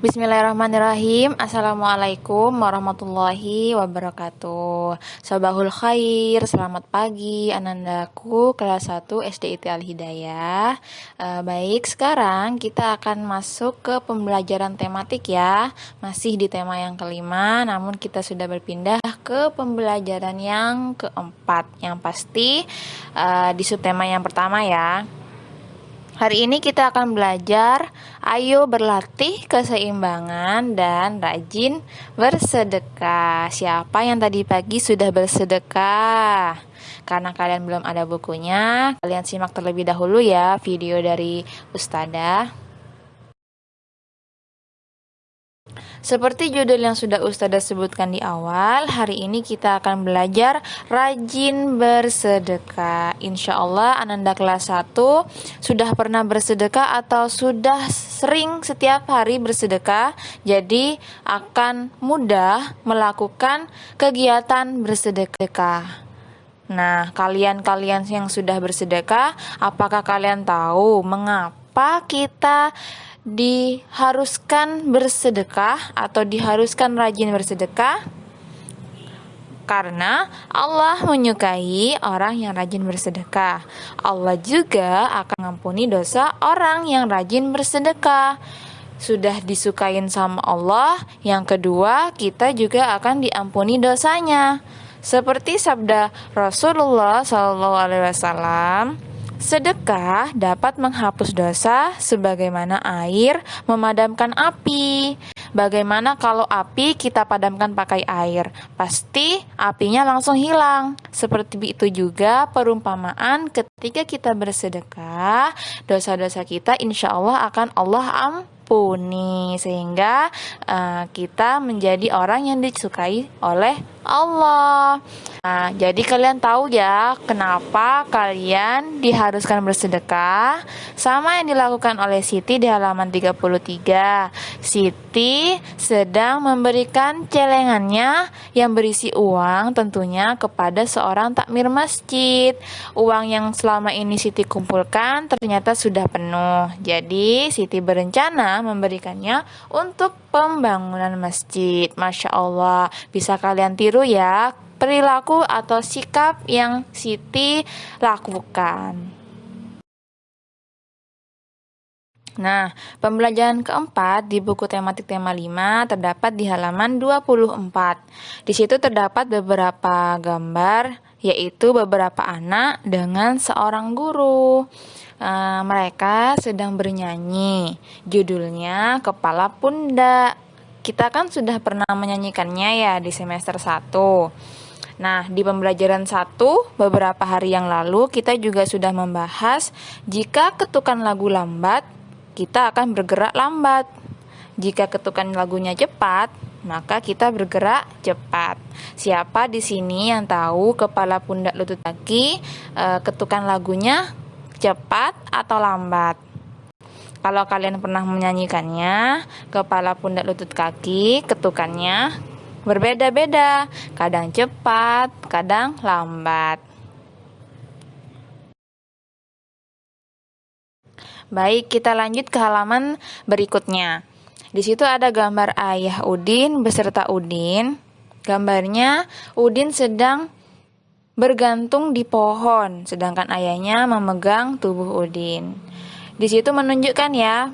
Bismillahirrahmanirrahim. Assalamualaikum warahmatullahi wabarakatuh. Sabahul khair, selamat pagi anandaku kelas 1 SD IT Al Hidayah. Baik, sekarang kita akan masuk ke pembelajaran tematik ya. Masih di tema yang kelima, namun kita sudah berpindah ke pembelajaran yang keempat. Yang pasti di subtema yang pertama ya. Hari ini kita akan belajar, ayo berlatih keseimbangan dan rajin bersedekah. Siapa yang tadi pagi sudah bersedekah? Karena kalian belum ada bukunya, kalian simak terlebih dahulu ya video dari Ustadzah. Seperti judul yang sudah Ustadzah sebutkan di awal, hari ini kita akan belajar rajin bersedekah. Insya Allah Ananda kelas 1 sudah pernah bersedekah atau sudah sering setiap hari bersedekah, jadi akan mudah melakukan kegiatan bersedekah. Nah, kalian-kalian yang sudah bersedekah, apakah kalian tahu mengapa kita diharuskan bersedekah atau diharuskan rajin bersedekah? Karena Allah menyukai orang yang rajin bersedekah. Allah juga akan mengampuni dosa orang yang rajin bersedekah. Sudah disukain sama Allah, yang kedua kita juga akan diampuni dosanya. Seperti sabda Rasulullah SAW, sedekah dapat menghapus dosa sebagaimana air memadamkan api. Bagaimana kalau api kita padamkan pakai air? Pasti apinya langsung hilang. Seperti itu juga perumpamaan ketika kita bersedekah, dosa-dosa kita insya Allah akan Allah ampuni. Sehingga kita menjadi orang yang disukai oleh Allah. Nah, jadi kalian tahu ya kenapa kalian diharuskan bersedekah? Sama yang dilakukan oleh Siti di halaman 33. Siti sedang memberikan celengannya yang berisi uang tentunya kepada seorang takmir masjid. Uang yang selama ini Siti kumpulkan ternyata sudah penuh. Jadi Siti berencana memberikannya untuk pembangunan masjid. Masya Allah, bisa kalian tiru ya perilaku atau sikap yang Siti lakukan. Nah, pembelajaran keempat di buku tematik tema 5 terdapat di halaman 24. Di situ terdapat beberapa gambar, yaitu beberapa anak dengan seorang guru. Mereka sedang bernyanyi. Judulnya Kepala Pundak. Kita kan sudah pernah menyanyikannya ya di semester 1. Nah, di pembelajaran 1 beberapa hari yang lalu kita juga sudah membahas jika ketukan lagu lambat, kita akan bergerak lambat. Jika ketukan lagunya cepat, maka kita bergerak cepat. Siapa di sini yang tahu kepala pundak lutut kaki ketukan lagunya cepat atau lambat? Kalau kalian pernah menyanyikannya, kepala pundak lutut kaki ketukannya berbeda-beda, kadang cepat, kadang lambat. Baik, kita lanjut ke halaman berikutnya. Di situ ada gambar ayah Udin beserta Udin. Gambarnya Udin sedang bergantung di pohon, sedangkan ayahnya memegang tubuh Udin. Di situ menunjukkan ya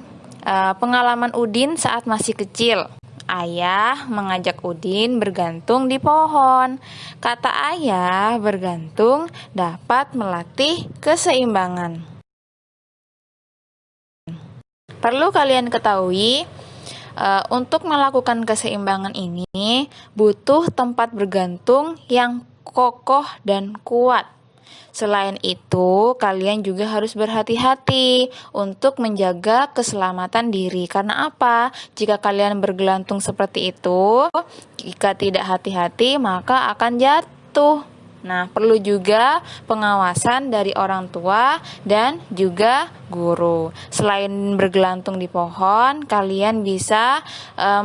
pengalaman Udin saat masih kecil. Ayah mengajak Udin bergantung di pohon. Kata ayah, bergantung dapat melatih keseimbangan. Perlu kalian ketahui, untuk melakukan keseimbangan ini butuh tempat bergantung yang kokoh dan kuat. Selain itu, kalian juga harus berhati-hati untuk menjaga keselamatan diri. Karena apa? Jika kalian bergelantung seperti itu, jika tidak hati-hati, maka akan jatuh. Nah, perlu juga pengawasan dari orang tua dan juga guru. Selain bergelantung di pohon, kalian bisa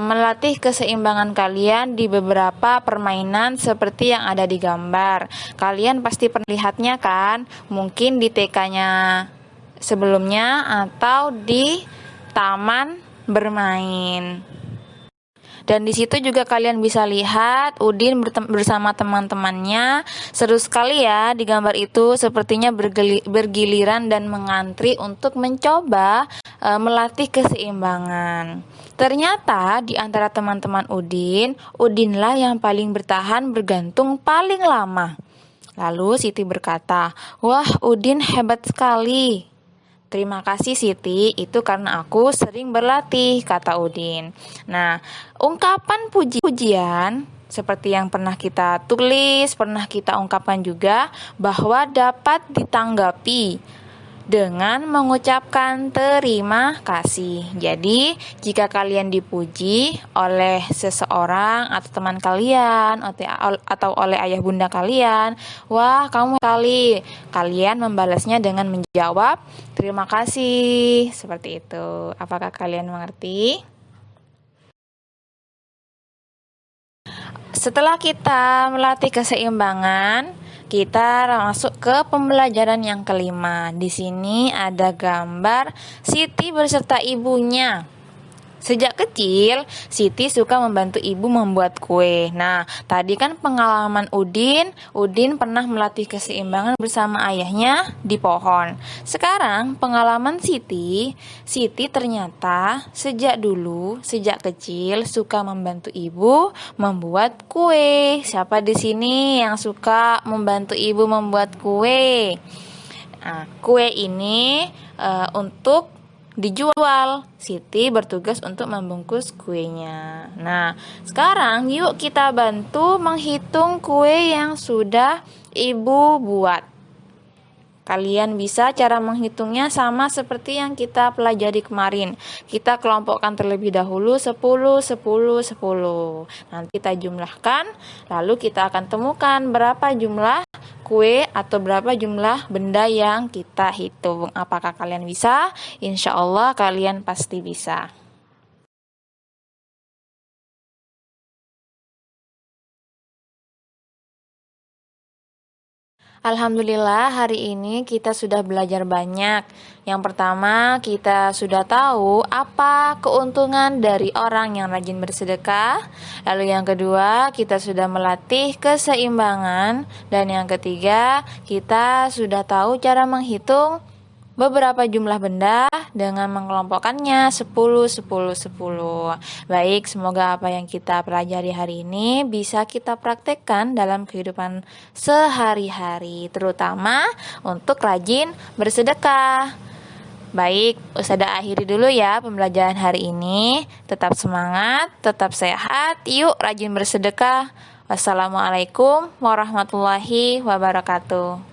melatih keseimbangan kalian di beberapa permainan seperti yang ada di gambar. Kalian pasti pernah lihatnya kan? Mungkin di TK-nya sebelumnya atau di taman bermain. Dan di situ juga kalian bisa lihat Udin bersama teman-temannya. Seru sekali ya di gambar itu, sepertinya bergiliran dan mengantri untuk mencoba melatih keseimbangan. Ternyata di antara teman-teman Udinlah yang paling bertahan bergantung paling lama. Lalu Siti berkata, "Wah, Udin hebat sekali." "Terima kasih Siti, itu karena aku sering berlatih," kata Udin. Nah, ungkapan pujian seperti yang pernah kita tulis, pernah kita ungkapkan juga bahwa dapat ditanggapi dengan mengucapkan terima kasih. Jadi, jika kalian dipuji oleh seseorang atau teman kalian atau oleh ayah bunda kalian, "Wah, kamu kali." Kalian membalasnya dengan menjawab terima kasih. Seperti itu. Apakah kalian mengerti? Setelah kita melatih keseimbangan, kita masuk ke pembelajaran yang kelima. Di sini ada gambar Siti beserta ibunya. Sejak kecil, Siti suka membantu ibu membuat kue. Nah, tadi kan pengalaman Udin pernah melatih keseimbangan bersama ayahnya di pohon. Sekarang pengalaman Siti ternyata sejak kecil suka membantu ibu membuat kue. Siapa di sini yang suka membantu ibu membuat kue? Nah, kue ini untuk dijual. Siti bertugas untuk membungkus kuenya. Nah, sekarang yuk kita bantu menghitung kue yang sudah ibu buat. Kalian bisa cara menghitungnya sama seperti yang kita pelajari kemarin. Kita kelompokkan terlebih dahulu 10, 10, 10. Nanti kita jumlahkan, lalu kita akan temukan berapa jumlah kue atau berapa jumlah benda yang kita hitung. Apakah kalian bisa? Insya Allah kalian pasti bisa. Alhamdulillah hari ini kita sudah belajar banyak. Yang pertama, kita sudah tahu apa keuntungan dari orang yang rajin bersedekah. Lalu yang kedua, kita sudah melatih keseimbangan. Dan yang ketiga, kita sudah tahu cara menghitung beberapa jumlah benda dengan mengelompokkannya 10, 10, 10. Baik, semoga apa yang kita pelajari hari ini bisa kita praktekkan dalam kehidupan sehari-hari, terutama untuk rajin bersedekah. Baik, Ustazah akhiri dulu ya pembelajaran hari ini. Tetap semangat, tetap sehat, yuk rajin bersedekah. Wassalamualaikum warahmatullahi wabarakatuh.